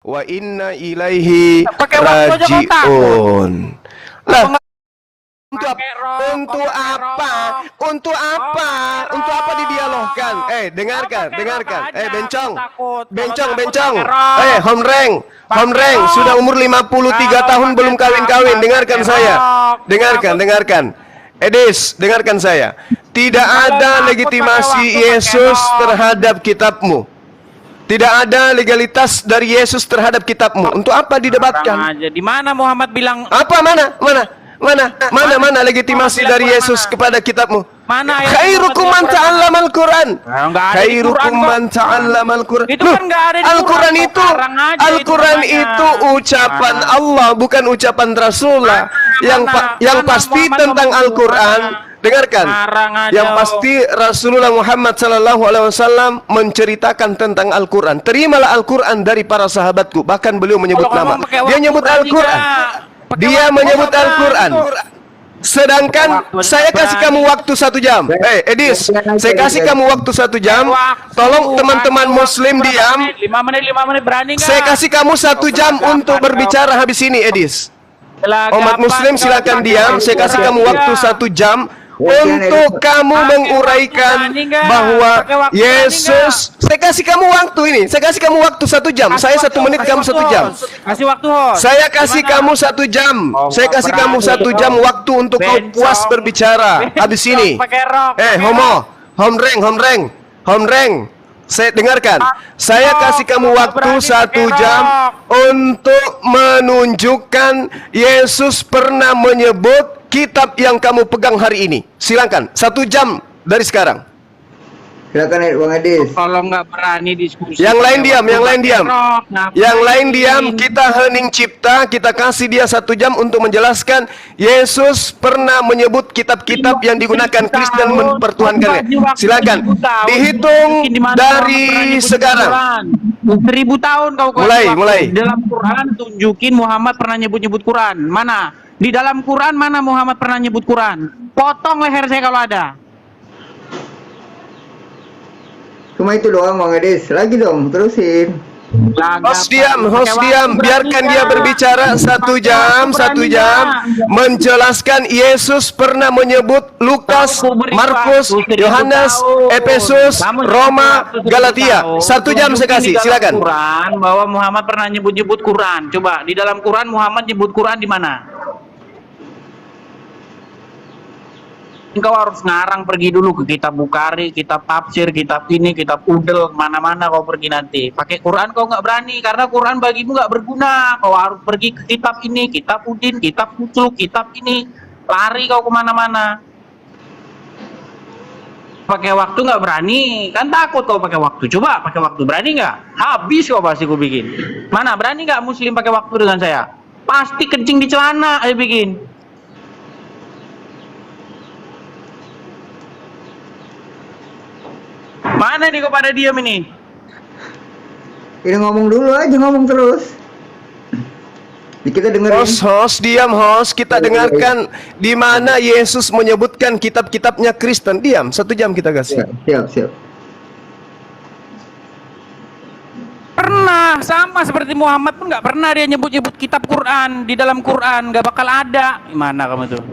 wa inna ilaihi Pakai waktu aja kau takut. rajiun. Lah, untuk Untuk apa? Untuk apa? Untuk apa didialogkan? Dengarkan. Bencong. Homreng, sudah umur 53 tahun belum kawin-kawin. Dengarkan saya. Dengarkan. Edis, dengarkan saya. Tidak ada legitimasi Yesus terhadap kitabmu. Tidak ada legalitas dari Yesus terhadap kitabmu. Untuk apa didebatkan? Di mana Muhammad bilang? Apa mana legitimasi dari Yesus kepada kitabmu? Mana Khairukum man ta'allamal Quran. Khairukum man ta'allamal Quran. Itu kan enggak ada di Al-Quran itu, Al-Quran itu ucapan Allah, bukan ucapan Rasulullah. Yang pasti tentang Al-Quran, dengarkan. Yang pasti Rasulullah Muhammad sallallahu alaihi wasallam menceritakan tentang Al-Quran. Terimalah Al-Quran dari para sahabatku. Bahkan beliau menyebut nama. Dia menyebut Al-Quran. Dia menyebut Al-Quran. Sedangkan saya kasih kamu waktu 1 jam. Edis, saya kasih kamu waktu 1 jam. Tolong teman-teman Muslim diam. 5 menit berani nggak? Saya kasih kamu 1 jam untuk berbicara habis ini, Edis. Umat Muslim silakan diam. Saya kasih kamu waktu 1 jam untuk kamu menguraikan bahwa Yesus. Saya kasih kamu waktu ini. Saya kasih kamu waktu 1 jam. Saya 1 menit, kamu 1 jam. Kasih waktu, host. Saya kasih kamu 1 jam. Saya kasih kamu 1 jam waktu untuk kau puas berbicara habis ini. Homreng. Saya dengarkan. Saya kasih kamu waktu 1 jam untuk menunjukkan Yesus pernah menyebut kitab yang kamu pegang hari ini. Silakan, 1 jam dari sekarang. Silakan Bang Edis. Kalau nggak berani diskusi. Yang lain diam. Kita hening cipta. Kita kasih dia 1 jam untuk menjelaskan Yesus pernah menyebut kitab-kitab yang digunakan Kristen mempertuhankannya. Silakan. Dihitung dari sekarang. 1000 tahun kau mulai. Dalam Quran tunjukin Muhammad pernah nyebut Quran. Mana? Di dalam Quran mana Muhammad pernah nyebut Quran? Potong leher saya kalau ada. Cuma itu doang Bang Edis. Lagi dong, terusin. Host diam. Biarkan dia berbicara 1 jam. Menjelaskan Yesus pernah menyebut Lukas, Markus, Yohanes, Efesus, Roma, Galatia. 1 jam saya kasih. Silakan. Quran bahwa Muhammad pernah nyebut Quran. Coba di dalam Quran Muhammad nyebut Quran di mana? Engkau harus ngarang, pergi dulu ke kitab Bukhari, kitab tafsir, kitab ini, kitab udel, mana-mana kau pergi nanti. Pakai Quran kau nggak berani, karena Quran bagimu nggak berguna. Kau harus pergi ke kitab ini, kitab udin, kitab usul, kitab ini. Lari kau kemana-mana. Pakai waktu nggak berani, kan takut kau pakai waktu. Coba pakai waktu, berani nggak? Habis kau pasti ku bikin. Mana berani nggak Muslim pakai waktu dengan saya? Pasti kencing di celana saya bikin. Mana nih kok pada diam ini? Ini ngomong dulu aja, ngomong terus. Kita dengerin. Host diam. Kita dengarkan di mana Yesus menyebutkan kitab-kitabnya Kristen. Diam, 1 jam kita kasih. Siap. Pernah, sama seperti Muhammad pun nggak pernah dia nyebut-nyebut kitab Quran. Di dalam Quran nggak bakal ada. Gimana kamu tuh?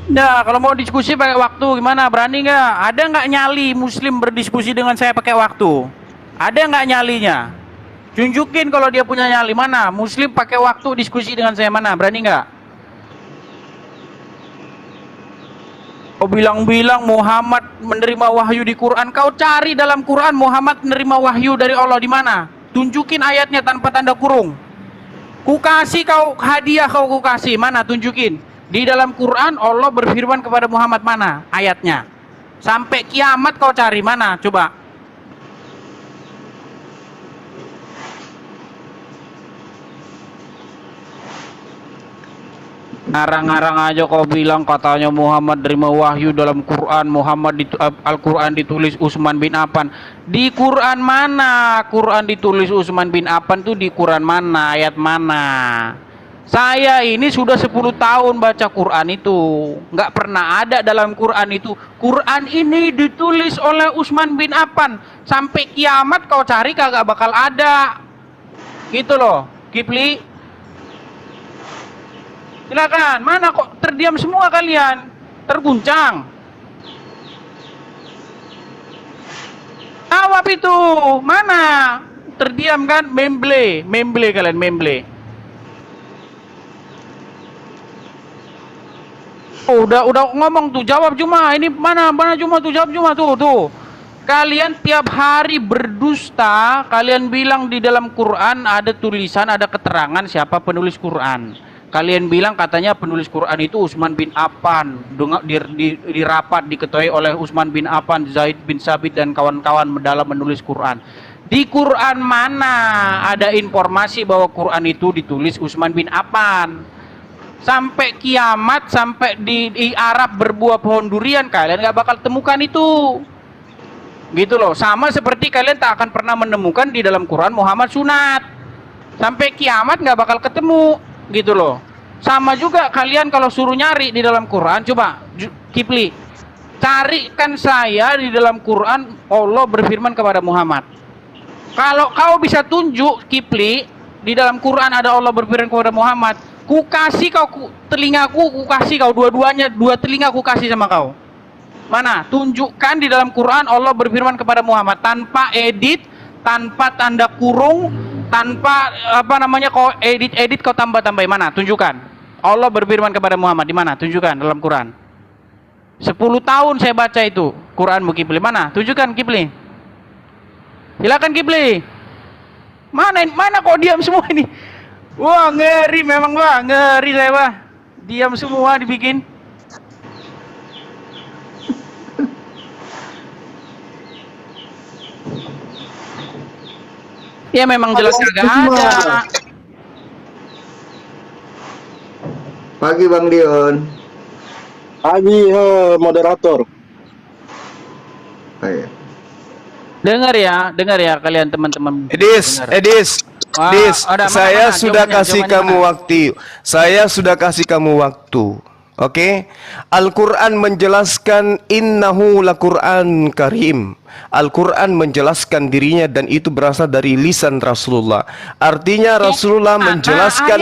Nah, kalau mau diskusi pakai waktu gimana? Berani nggak? Ada nggak nyali Muslim berdiskusi dengan saya pakai waktu? Ada nggak nyalinya? Tunjukin kalau dia punya nyali. Mana? Muslim pakai waktu diskusi dengan saya mana? Berani nggak? Kau bilang-bilang Muhammad menerima wahyu di Quran. Kau cari dalam Quran Muhammad menerima wahyu dari Allah di mana? Tunjukin ayatnya tanpa tanda kurung. Ku kasih kau hadiah, kau kasih. Mana? Tunjukin. Di dalam Quran Allah berfirman kepada Muhammad mana ayatnya? Sampai kiamat kau cari mana? Coba. Ngarang-ngarang aja kau bilang katanya Muhammad terima wahyu dalam Quran. Al-Quran ditulis Utsman bin Affan. Di Quran mana? Quran ditulis Utsman bin Affan tuh di Quran mana? Ayat mana? Saya ini sudah 10 tahun baca Quran itu. Nggak pernah ada dalam Quran itu. Quran ini ditulis oleh Utsman bin Affan. Sampai kiamat kau cari kagak bakal ada. Gitu loh, Kipli. Silakan, mana kok terdiam semua kalian? Terguncang. Jawab itu, mana? Terdiam kan? Memble kalian, memble. Oh, udah ngomong tuh, jawab cuma ini mana cuma tuh, jawab cuma tuh. Kalian tiap hari berdusta, kalian bilang di dalam Quran ada tulisan, ada keterangan siapa penulis Quran. Kalian bilang katanya penulis Quran itu Utsman bin Affan, di rapat diketuai oleh Utsman bin Affan, Zaid bin Sabit dan kawan-kawan dalam menulis Quran. Di Quran mana ada informasi bahwa Quran itu ditulis Utsman bin Affan? Sampai kiamat, sampai di Arab berbuah pohon durian, kalian gak bakal temukan itu. Gitu loh, sama seperti kalian tak akan pernah menemukan di dalam Quran Muhammad sunat. Sampai kiamat gak bakal ketemu, gitu loh. Sama juga kalian kalau suruh nyari di dalam Quran, coba Kipli, carikan saya di dalam Quran Allah berfirman kepada Muhammad. Kalau kau bisa tunjuk, Kipli, di dalam Quran ada Allah berfirman kepada Muhammad, ku kasih kau telingaku, ku kasih kau dua-duanya, dua telinga ku kasih sama kau. Mana? Tunjukkan di dalam Quran Allah berfirman kepada Muhammad tanpa edit, tanpa tanda kurung, tanpa kau edit kau tambah-tambahin. Mana? Tunjukkan. Allah berfirman kepada Muhammad di mana? Tunjukkan dalam Quran. 10 tahun saya baca itu Quranmu, Kipli. Mana? Tunjukkan, Kipli. Silakan, Kipli. Mana kok diam semua ini? Wah, ngeri memang, wah, ngeri saya, wah. Diam semua dibikin. Ya memang jelas agak ada. Pagi Bang Dion. Pagi moderator. Ayo. Dengar ya kalian teman-teman. Edis, Wah, ada, saya mana? sudah Jawabannya, kasih jawabannya kamu mana? waktu. Saya sudah kasih kamu waktu. Oke? Al-Quran menjelaskan innahu laqur'an karim. Al-Quran menjelaskan dirinya dan itu berasal dari lisan Rasulullah. Artinya Rasulullah menjelaskan,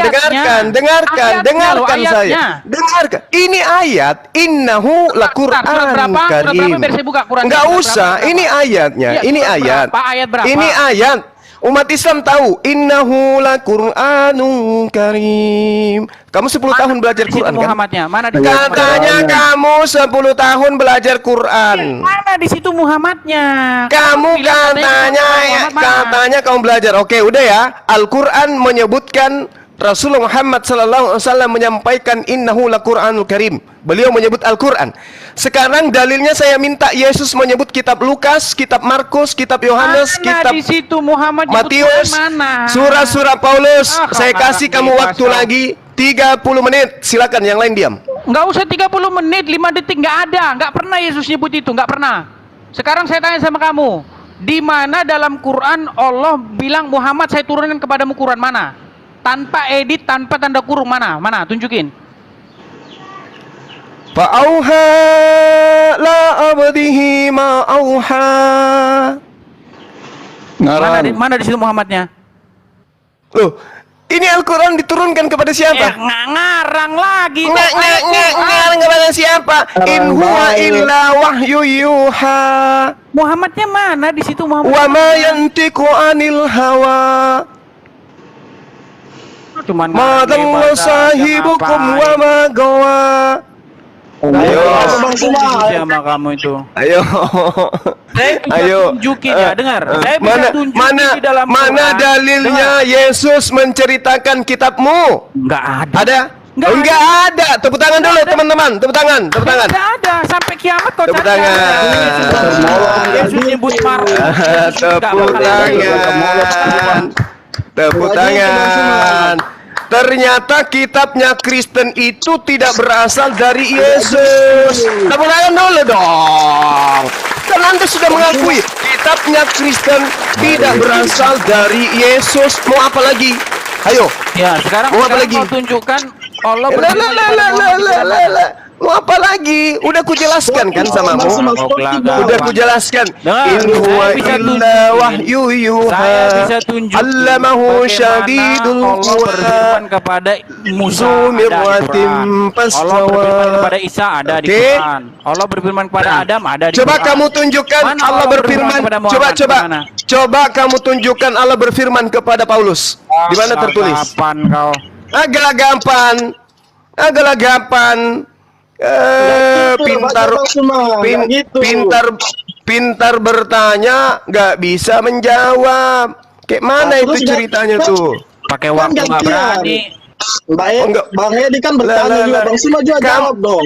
dengarkan saya. Dengarkan. Ini ayat innahu laqur'an karim. Enggak usah, ini ayatnya. Ini ayat. Berapa? Ini ayat. Umat Islam tahu innahu laqur'anun karim. Kamu 10 tahun belajar Quran kan? Muhammadnya. Mana di Katanya kamu 10 tahun belajar Quran. Mana di situ Muhammadnya? Kamu katanya kamu belajar. Oke, udah ya. Al-Quran menyebutkan Rasulullah Muhammad sallallahu alaihi wasallam menyampaikan innahu laqur'anul karim. Beliau menyebut Al-Quran. Sekarang dalilnya saya minta Yesus menyebut kitab Lukas, kitab Markus, kitab Yohanes, kitab di situ Muhammad Matius, surah-surah Paulus. Saya kasih kamu waktu lagi 30 menit. Silakan, yang lain diam. Enggak usah 30 menit, 5 detik, enggak ada. Enggak pernah Yesus nyebut itu, enggak pernah. Sekarang saya tanya sama kamu, di mana dalam Quran Allah bilang Muhammad saya turunkan kepadamu Quran, mana? Tanpa edit, tanpa tanda kurung, mana? Mana? Tunjukin. Fa'auha la abdihi ma auha. Mana di situ Muhammadnya? Loh, ini Al-Quran diturunkan kepada siapa? Ngarang lagi. Ngarang kepada siapa? In huwa illa wahyu yuha. Muhammadnya mana di situ Muhammad? Wa ma yantiqu anil hawa. Cuman Ma dalla sahibukum wa ma gawa. Ayo, sama kamu itu. Ayo. Saya bisa tunjukin ya, dengar. Saya bisa tunjukin di dalam mana Quran. dalilnya Yesus menceritakan kitabmu? Enggak ada. Ada? Enggak ada. Tepuk tangan dulu teman-teman. Tepuk tangan. Enggak ada. Sampai kiamat kau Tepuk cari. tangan. Yesus nyebut Markus. Tepuk tangan. Tepuk tangan. Ternyata kitabnya Kristen itu tidak berasal dari Yesus. Tepuk tangan dulu dong. Kan Anda sudah mengakui kitabnya Kristen tidak berasal dari Yesus. Mau apa lagi? Ayo. Ya, sekarang Mau apa sekarang lagi? kau tunjukkan Allah Lah, berfirman lah, lah, kepada lah, Muhammad lah, di lah, mana? lah. Mau apa lagi? Udah ku jelaskan kan samamu. Udah ku jelaskan. Dengar, In huwa saya bisa illa tunjukin. wahyu Saya yuha. bisa tunjukin Allamahu bagaimana syadidul Allah berfirman quwa. kepada Musa Zu ada di mirwatin Quran. pastawa. Allah berfirman kepada Isa ada di Oke. Quran. Allah berfirman kepada Adam ada di Coba Quran. kamu tunjukkan Mana Allah berfirman. kepada Coba Muhammad? coba. Di mana? Coba kamu tunjukkan Allah berfirman kepada Paulus. Di mana tertulis? Kapan kau? Agak gampang. Agak gampang. Pintar pintar pintar bertanya nggak bisa menjawab. Kayak mana itu ceritanya tuh? Pakai waktu nggak berani. Oh, enggak. Bang Edi kan Lah, bertanya lah, juga, lah. Bang Sima juga Kamu- jawab dong.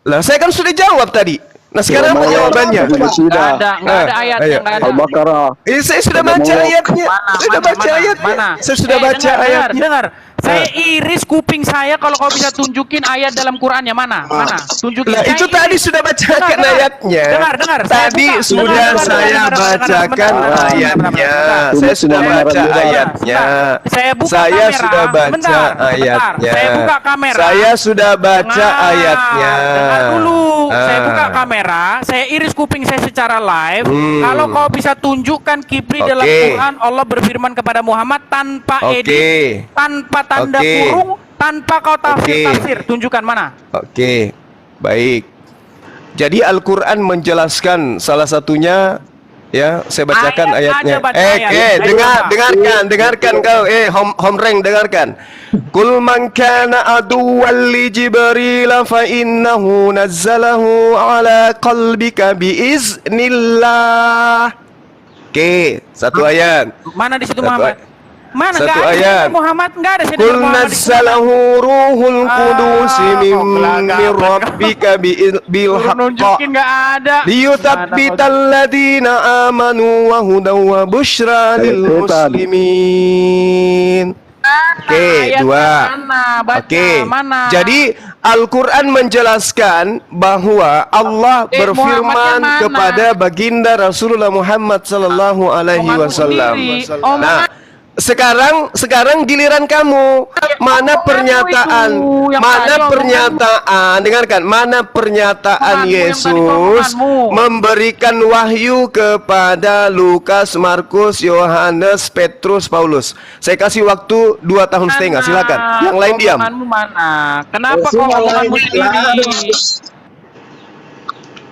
Lah saya kan sudah jawab tadi. Nah sekarang apa Ya, jawabannya? Nggak ada ayatnya, Ayo. nggak ada. Al-Baqarah. Saya sudah baca ayatnya. Saya sudah baca ayatnya. Mana? Saya sudah baca ayatnya. Dengar. Saya iris kuping saya kalau kau bisa tunjukin ayat dalam Qurannya mana? Mana? Tunjukin. Lah Saya itu tadi iris. sudah bacakan Dengar. ayatnya. Dengar. Saya Tadi buka. sudah Dengar, saya dengar, bacakan sebentar. ayatnya. Sebentar. Saya sudah Sebentar. baca Sebentar. ayatnya. Saya buka Saya kamera. sudah baca Sebentar. ayatnya. Saya buka kamera. Saya sudah baca Dengar. ayatnya. Dengar dulu. Saya Ah. buka kamera, saya iris kuping saya secara live. Kalau kau bisa tunjukkan kibri dalam Oke. Quran, Allah berfirman kepada Muhammad tanpa Oke. edit, tanpa tanda Oke. kurung, tanpa kau tafsir. Oke. Tunjukkan mana? Oke, baik. Jadi Al-Quran menjelaskan salah satunya, ya, saya bacakan Ayat ayatnya. aja baca ayat. Ayo, Dengarkan kau, home rank, dengarkan. Kul man kana aduwwan li Jibril fa innahu nazzalahu ala qalbika biiznillah. Oke, satu ayat. Mana di situ Satu Muhammad? Mana satu nggak ada ayat. Muhammad? Nggak ada saya Kul dengar Muhammad di situ. nazzalahu ruhul qudus min kelagapan. rabbika bil Suruh haqq nunjukin nggak ada. liyuthabbital ladina amanu wa hudaw wa busyra lil muslimin. Oke, Ayatnya dua. Mana? Baca Oke. mana? Jadi Al-Quran menjelaskan bahwa Allah berfirman Muhammadnya mana? kepada baginda Rasulullah Muhammad sallallahu alaihi Omonganmu wasallam. sendiri. Nah, sekarang giliran kamu. Mana pernyataan? itu, yang Mana tadi pernyataan? Dengarkan, mana pernyataan Omonganmu, yang tadi Yesus omonganmu. memberikan wahyu kepada Lukas, Markus, Yohanes, Petrus, Paulus. Saya kasih waktu 2 tahun setengah. Silakan. Yang lain diam. Omonganmu mana? Kenapa kau Semua omonganmu lain. sendiri?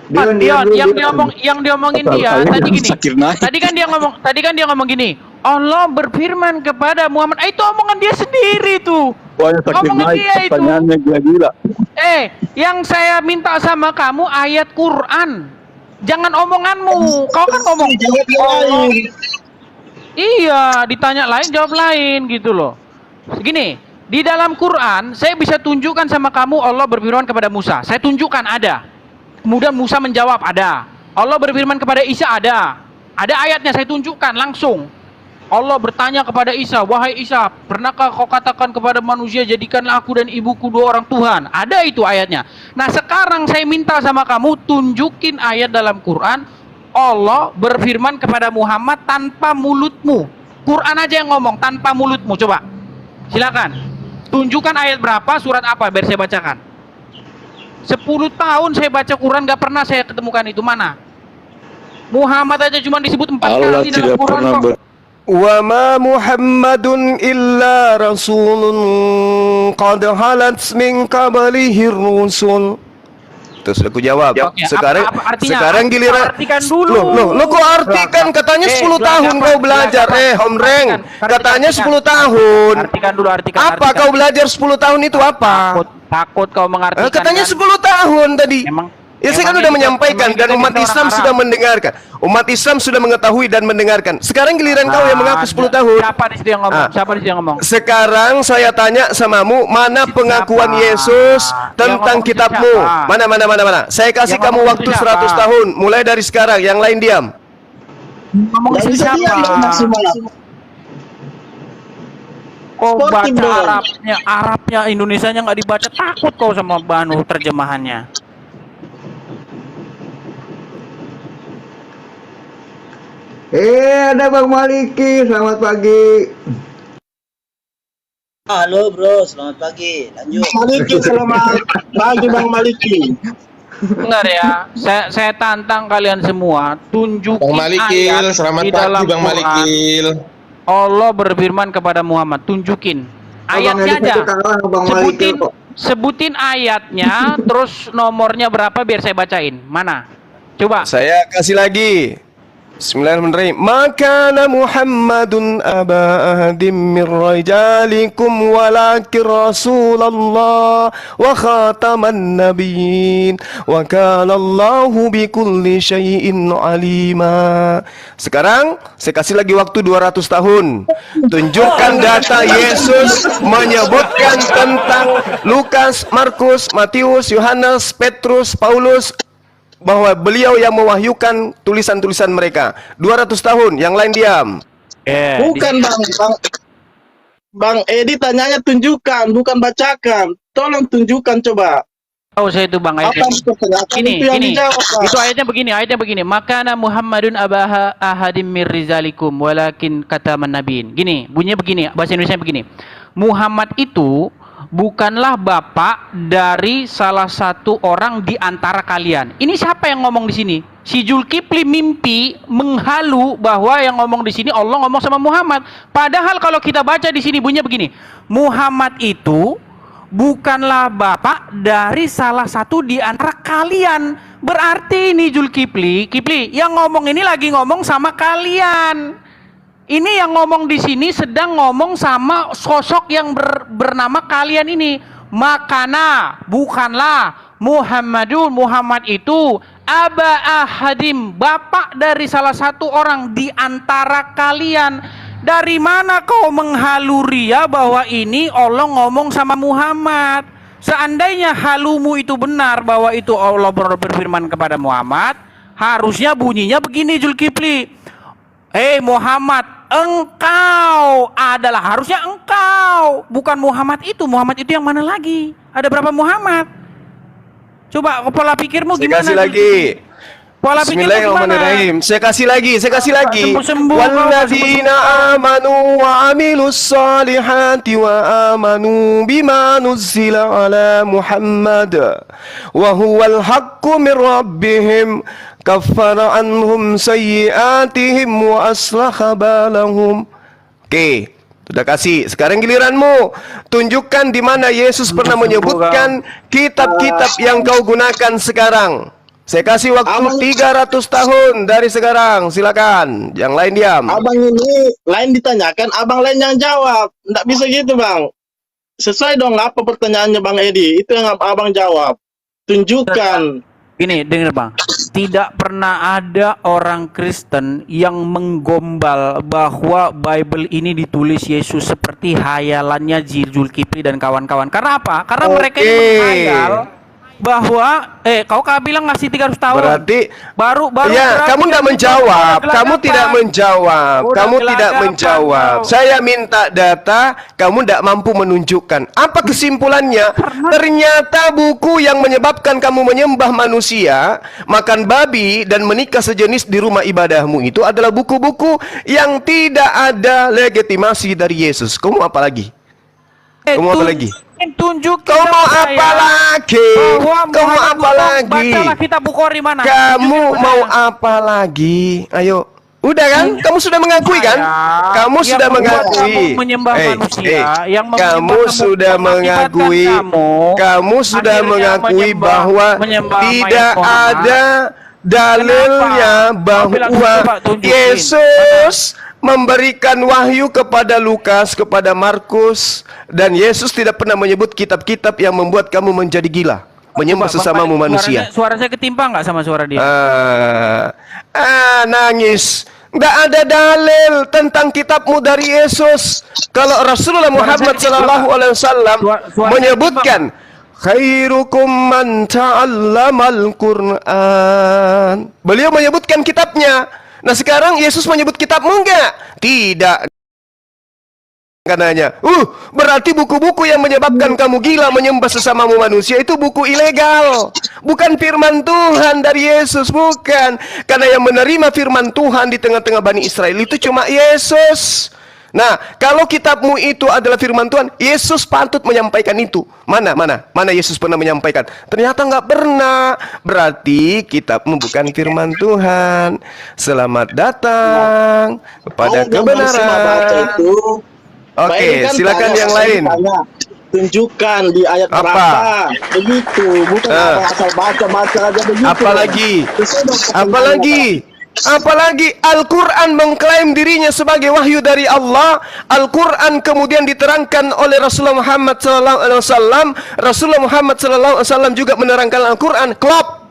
Dion, yang diomongin dia tadi gini. Sakit naik. Tadi kan dia ngomong gini. Allah berfirman kepada Muhammad. Itu omongan dia sendiri tuh. Pokoknya sakit Omongan naik, dia itu. pertanyaannya gila-gila. Yang saya minta sama kamu ayat Quran. Jangan omonganmu. Kau kan ngomong Allah. Iya, ditanya lain jawab lain gitu loh. Gini, di dalam Quran saya bisa tunjukkan sama kamu Allah berfirman kepada Musa. Saya tunjukkan ada. Kemudian Musa menjawab ada. Allah berfirman kepada Isa ada. Ada ayatnya saya tunjukkan langsung. Allah bertanya kepada Isa, wahai Isa, pernahkah kau katakan kepada manusia, jadikanlah aku dan ibuku dua orang Tuhan? Ada itu ayatnya. Nah sekarang saya minta sama kamu, tunjukin ayat dalam Quran, Allah berfirman kepada Muhammad tanpa mulutmu. Quran aja yang ngomong, tanpa mulutmu. Coba, silakan. Tunjukkan ayat berapa, surat apa, biar saya bacakan. 10 tahun saya baca Quran, gak pernah saya ketemukan itu. Mana? Muhammad aja cuma disebut 4 Allah kali dalam tidak Quran pernah kok. Wa ma Muhammadun illa rasulun qad halat min qablihi rusul. Terus aku jawab. Oke, Sekarang apa artinya? sekarang giliran. Artikan dulu. Loh, kok artikan? Katanya 10 tahun kau belajar. Hom Reng. Katanya 10 tahun. Artikan dulu, artikan. Apa kau belajar 10 tahun itu apa? Takut kau mengartikan. Katanya kan? 10 tahun tadi. Emang Ya saya kan emang udah ini menyampaikan kita- dan emang umat kita Islam orang sudah Arab. mendengarkan. Umat Islam sudah mengetahui dan mendengarkan. Sekarang giliran kau yang mengaku 10 tahun. Siapa di situ yang ngomong? Ah. Siapa di situ yang ngomong? Sekarang saya tanya samamu, mana pengakuan Siapa? Yesus Yang tentang ngomong itu kitabmu? siapa? Mana? Saya kasih Yang kamu ngomong waktu itu 100 siapa? tahun, mulai dari sekarang. Yang lain diam. Ngomong Nggak itu bisa siapa? diam dong, maksimal. Kau Sporting baca dong. Arabnya Indonesianya nggak dibaca, takut kau sama Banu terjemahannya. Ada Bang Maliki, selamat pagi. Halo bro, selamat pagi. Lanjut. Maliki, selamat pagi Bang Maliki. Bentar ya, saya tantang kalian semua, tunjukin Bang Malikil, ayat selamat di pagi dalam Bang Quran. Malikil. Allah berfirman kepada Muhammad, tunjukin ayatnya aja. Sebutin ayatnya, terus nomornya berapa biar saya bacain. Mana? Coba. Saya kasih lagi. Bismillahirrahmanirrahim. Makana Muhammadun aba ahadim min rijalikum walakin Rasulullah wa khataman nabiyyin wa kana Allahu bikulli syai'in alima. Sekarang saya kasih lagi waktu 200 tahun. Tunjukkan data Yesus menyebutkan tentang Lukas, Markus, Matius, Yohanes, Petrus, Paulus, bahwa beliau yang mewahyukan tulisan-tulisan mereka. 200 tahun, yang lain diam. Bukan Bang Edi tanyanya tunjukkan, bukan bacakan. Tolong tunjukkan coba. Tahu saya itu Bang ayatnya. Apa pertanyaan Ini, itu yang dijawab, Bang. itu ayatnya begini. Makana Muhammadun abaha ahadim mir rizalikum walakin kataman nabiin. Gini, bunyinya begini, bahasa Indonesia begini. Muhammad itu bukanlah bapak dari salah satu orang di antara kalian. Ini siapa yang ngomong di sini? Si Zulkifli mimpi menghalu bahwa yang ngomong di sini Allah ngomong sama Muhammad. Padahal kalau kita baca di sini bunyinya begini. Muhammad itu bukanlah bapak dari salah satu di antara kalian. Berarti ini Zulkifli, yang ngomong ini lagi ngomong sama kalian. Ini yang ngomong di sini sedang ngomong sama sosok yang bernama kalian ini. Makana, bukanlah Muhammad itu aba ahadim, bapak dari salah satu orang di antara kalian. Dari mana kau menghaluria bahwa ini Allah ngomong sama Muhammad? Seandainya halumu itu benar bahwa itu Allah berfirman kepada Muhammad, harusnya bunyinya begini Zulkifli. Muhammad, engkau adalah, harusnya engkau, bukan Muhammad itu. Muhammad itu yang mana lagi? Ada berapa Muhammad? Coba pola pikirmu gimana? Saya kasih lagi. Pola pikirmu Bismillahirrahmanirrahim. Saya kasih lagi. Sembuh-sembuh, Walladzina amanu wa amilus salihati wa amanu bima nuzzila ala Muhammad wa huwal haqqu min rabbihim kaffara anhum sayyiatihim wa aslaha balahum. Oke, sudah kasih. Sekarang giliranmu. Tunjukkan di mana Yesus pernah menyebutkan kitab-kitab yang kau gunakan sekarang. Saya kasih waktu 300 tahun dari sekarang. Silakan. Yang lain diam. Abang ini lain ditanyakan, abang lain yang jawab. Nggak bisa gitu, Bang. Sesuai dong apa pertanyaannya Bang Edi. Itu yang abang jawab. Tunjukkan. Ini dengar Bang, tidak pernah ada orang Kristen yang menggombal bahwa Bible ini ditulis Yesus seperti hayalannya Zulkifli dan kawan-kawan. Karena apa? Karena mereka ini menghayal bahwa kau bilang ngasih 300 tahun. Berarti baru ya, kamu tidak menjawab. Kamu tidak menjawab. Kamu tidak menjawab. Saya minta data, kamu tidak mampu menunjukkan. Apa kesimpulannya? Ternyata buku yang menyebabkan kamu menyembah manusia, makan babi dan menikah sejenis di rumah ibadahmu itu adalah buku-buku yang tidak ada legitimasi dari Yesus. Kamu apa lagi? Kamu apa lagi? Tunjuk kau mau apa lagi? Kau mau apa lagi? Bacalah kitab Bukhari mana? Kamu mau apa lagi? Ayo. Udah kan? Kamu sudah mengakui kan? Kamu sudah mengakui. Menyembah manusia, yang kamu sudah mengakui. Kamu sudah mengakui bahwa tidak ada dalilnya bahwa Yesus memberikan wahyu kepada Lukas, kepada Markus, dan Yesus tidak pernah menyebut kitab-kitab yang membuat kamu menjadi gila, menyembah sesamamu manusia. Suara saya ketimpa nggak sama suara dia? Nangis. Nggak ada dalil tentang kitabmu dari Yesus. Kalau Rasulullah Muhammad SAW menyebutkan khairukum man ta'allamal Qur'an, beliau menyebutkan kitabnya. Nah sekarang Yesus menyebut kitabmu enggak? Tidak. Katanya, berarti buku-buku yang menyebabkan kamu gila menyembah sesamamu manusia itu buku ilegal. Bukan firman Tuhan dari Yesus, bukan. Karena yang menerima firman Tuhan di tengah-tengah Bani Israel itu cuma Yesus. Nah, kalau kitabmu itu adalah firman Tuhan, Yesus patut menyampaikan itu. Mana Yesus pernah menyampaikan? Ternyata nggak pernah. Berarti kitabmu bukan firman Tuhan. Selamat datang kepada kebenaran. Oke, silakan yang lain. Tunjukkan di ayat Apa? berapa. Begitu, bukan asal baca-baca aja begitu. Apalagi Al-Quran mengklaim dirinya sebagai wahyu dari Allah. Al-Quran kemudian diterangkan oleh Rasulullah Muhammad SAW. Rasulullah Muhammad SAW juga menerangkan Al-Quran. Klop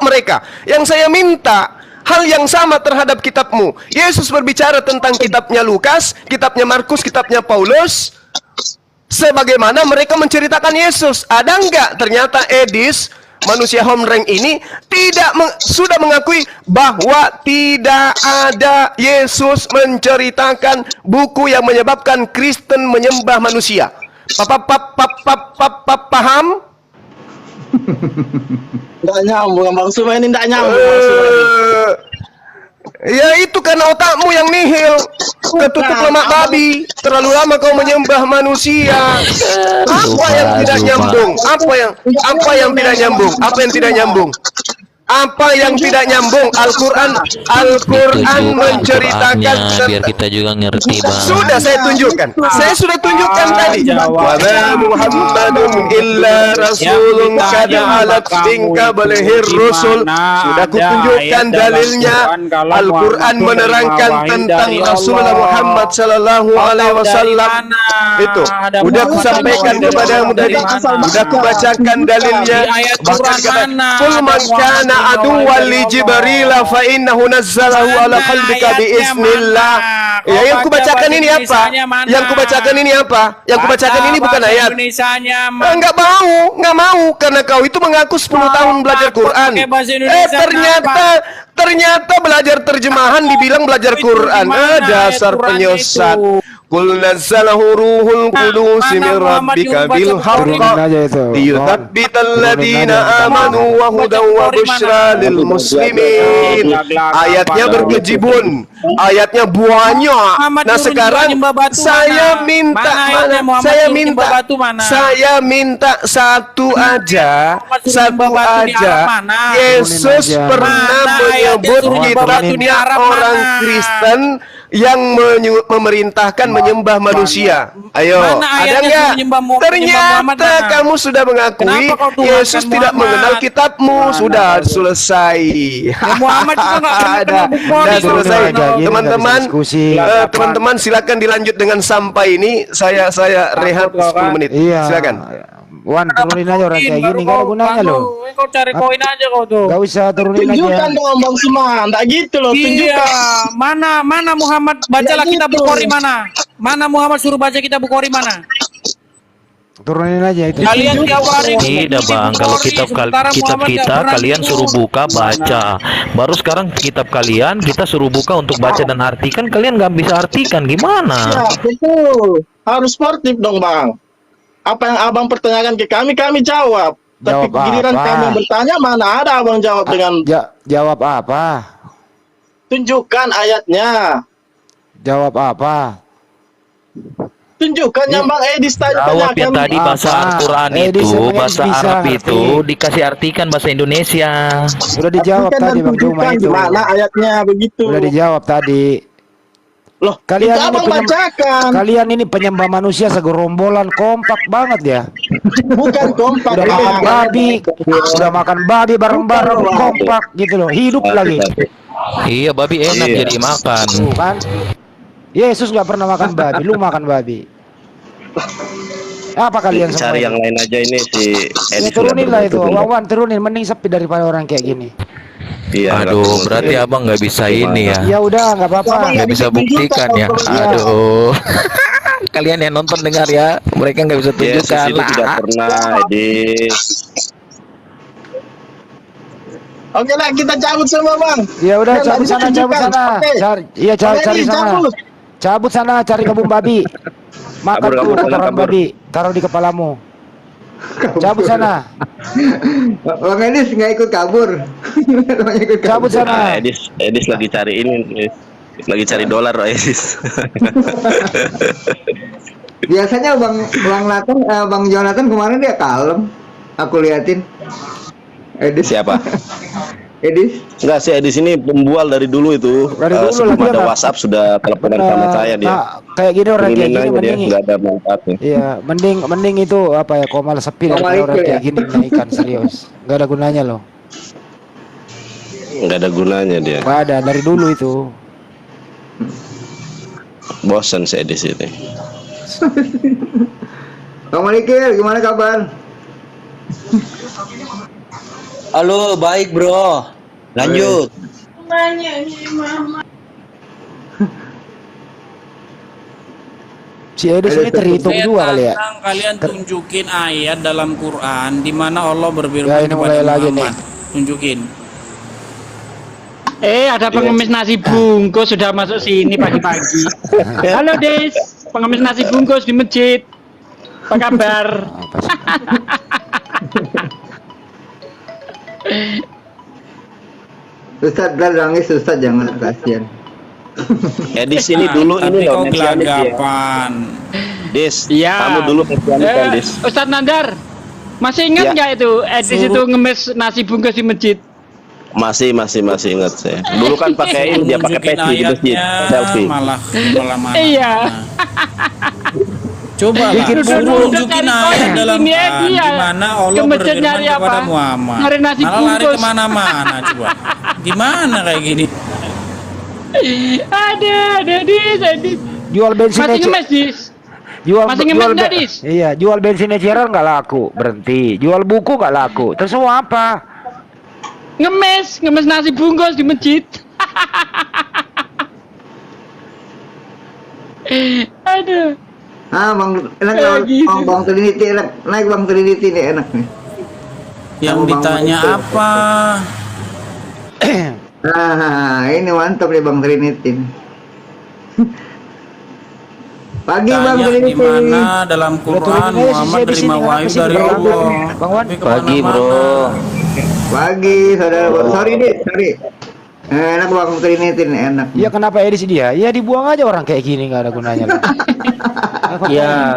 mereka. Yang saya minta hal yang sama terhadap kitabmu. Yesus berbicara tentang kitabnya Lukas, kitabnya Markus, kitabnya Paulus. Sebagaimana mereka menceritakan Yesus. Ada enggak ternyata Edis, manusia home rank ini sudah mengakui bahwa tidak ada Yesus menceritakan buku yang menyebabkan Kristen menyembah manusia. Paham? Nggak nyambung, Bang Suma ini nggak nyambung. Ya itu karena otakmu yang nihil, ketutup lemak babi. Terlalu lama kau menyembah manusia. Apa yang tidak nyambung? Apa yang tidak nyambung? Apa yang tidak nyambung? Al-Quran menceritakan biar kita juga ngerti, Bang. Sudah saya tunjukkan. Saya sudah tunjukkan tadi. Wa ma Muhammadun illa rasulun qad alat min qablihi rusul. Sudah kutunjukkan dalilnya. Al-Quran menerangkan tentang Rasulullah Muhammad sallallahu alaihi wasallam. Itu sudah aku sampaikan kepadamu tadi. Sudah aku bacakan dalilnya. Bahkan kata kul man kana aduwwan li Jibril fa innahu nazzalahu ala qalbika bi iznillah. Ya, yang kubacakan ini apa? Yang kubacakan ini bukan ayat. Enggak mau karena kau itu mengaku 10 tahun belajar Quran. Ternyata belajar terjemahan dibilang belajar Quran. Dasar penyesat. Qul nazzalahu ruhul qudus min rabbika bil haqqi liyuthabbital ladina amanu wa hudan wa busyra lil muslimin. Ayatnya berkejibun, ayatnya banyak. Nah sekarang saya minta satu aja. Yesus pernah menyebut kitabnya orang Kristen yang memerintahkan menyembah manusia. Ayo, ada nggak? Ternyata kamu sudah mengakui Yesus tidak mengenal kitabmu. Sudah selesai. Ada selesai. Teman-teman silakan dilanjut dengan sampai ini. Saya rehat 10 menit. Silakan. Wan, turunin aja orang kayak gini, gak ada gunanya loh. Kau cari koin aja kau tuh. Gak usah turunin aja. Tunjukkan dong Bang Suma, enggak gitu loh, tunjukkan. Mana Muhammad, bacalah kitab Bukhari mana? Mana Muhammad suruh baca kitab Bukhari mana? Turunin aja itu. Kalian tiap hari Tidak, Bang, kalau kitab kita kalian suruh buka baca. Baru sekarang kitab kalian kita suruh buka untuk baca dan artikan, kalian nggak bisa artikan, gimana? Ya, betul. Harus sportif dong, Bang. Apa yang abang pertanyakan ke kami jawab. Tapi giliran kami bertanya, mana ada abang jawab dengan jawab apa? Tunjukkan ayatnya. Jawab apa? Tunjukkan yang Bang Edis tadi Jawab yang tadi bahasa Al-Quran itu, bahasa Arab itu dikasih artikan bahasa Indonesia. Sudah dijawab tadi Bang Cuma itu. Mana ayatnya begitu? Sudah dijawab tadi. Loh, kalian ini penyembah manusia segerombolan kompak banget ya. Bukan kompak. Udah makan babi bareng-bareng kompak gitu loh. Hidup lagi. Iya, babi enak jadi makan. Kan? Yesus nggak pernah makan babi, lu makan babi. Apa kalian semua? Cari yang lain aja ini si Edis. Turunin lah itu, Wawan turunin, mending sepi daripada orang kayak gini. Iya, aduh, berarti abang nggak bisa ini ya. Ya udah, nggak apa-apa. Nggak bisa buktikan ya. Aduh. Kalian yang nonton dengar ya, mereka nggak bisa tunjukkan. Yesus itu tidak pernah, Edis. Oke lah, kita cabut semua Bang. Ya udah, cabut sana. Cari sana. Cabut sana, cari kebun babi. Makan tuh kotoran babi, taruh di kepalamu. Cabut sana. Bang Edis nggak ikut kabur. Cabut sana. Edis lagi cari ini. Lagi cari dolar Edis. Biasanya Bang Jonathan kemarin dia kalem. Aku liatin. Edis. Siapa? Edis. Enggak sih, Edis ini pembual dari dulu itu. Dari dulu sebelum lah, dia ada nggak- WhatsApp sudah teleponan sama saya dia. Nah, kayak gini orang kayak Ingin gini aja dia, mending. nggak ada manfaatnya. Iya, mending itu apa ya, komal sepi Komal daripada orang ikut ya? kayak gini menaikkan serius. Nggak ada gunanya loh. Nggak ada gunanya dia. Nggak ada dari dulu itu. Bosan si Edis ini. Bang Malikil, gimana kabar? Halo, baik bro. Lanjut. Si Edis ini terhitung Saya juga kali ya. tantang kalian tunjukin ayat dalam Quran di mana Allah berfirman Ya, ini mulai kepada lagi Muhammad. Tunjukin. Ada pengemis nasi bungkus sudah masuk sini pagi-pagi. Halo Des, pengemis nasi bungkus di masjid. Apa kabar? Apa sih? Ustaz nangis, Ustaz jangan kasihan. Edis ini dulu Tapi ini loh kau mesianis ya. gelagapan. Dis, Iya. kamu dulu mesianis kan, Dis? Ustadz Nandar, masih ingat Ya. nggak itu Edis itu ngemis nasi bungkus di masjid? Masih ingat saya. Dulu kan pakai ini, dia pakai Tunjukin peci di masjid, ayatnya, selfie. malah mana. Iya. Coba lah, Bikin suruh bubur. tunjukin Cari ayat koin dalam ini Quran dia. di mana Allah Ke masjid berfirman nyari kepada apa? Muhammad. Nyari nasi Malah lari bungkus. kemana-mana coba. Gimana kayak gini? Ada Dis. Jual bensinnya Masih ngemis Dis. Masih ngemis nggak, Dis? Iya, jual bensinnya Eceran nggak laku, berhenti. Jual buku nggak laku. Terus mau apa? Ngemis nasi bungkus di masjid. Aduh. Bang, enak Gitu. Bang Trinity enak. Naik Bang Trinity nih enak nih. Yang Bang ditanya Mansur. apa? Ini mantap nih Bang Trinity. Pagi Bang Tanya Trinity. di mana dalam Quran turunin aja si Muhammad Syed di sini, terima kenapa wahyu sih dari berlagu? Allah. Bang Wan? Tapi Pagi kemana-mana. bro. Pagi saudara. Sorry nih, sorry. Enak Bang Trinity nih enak. Iya, kenapa Edis dia? Ya dibuang aja orang kayak gini nggak ada gunanya. Lah. Ya.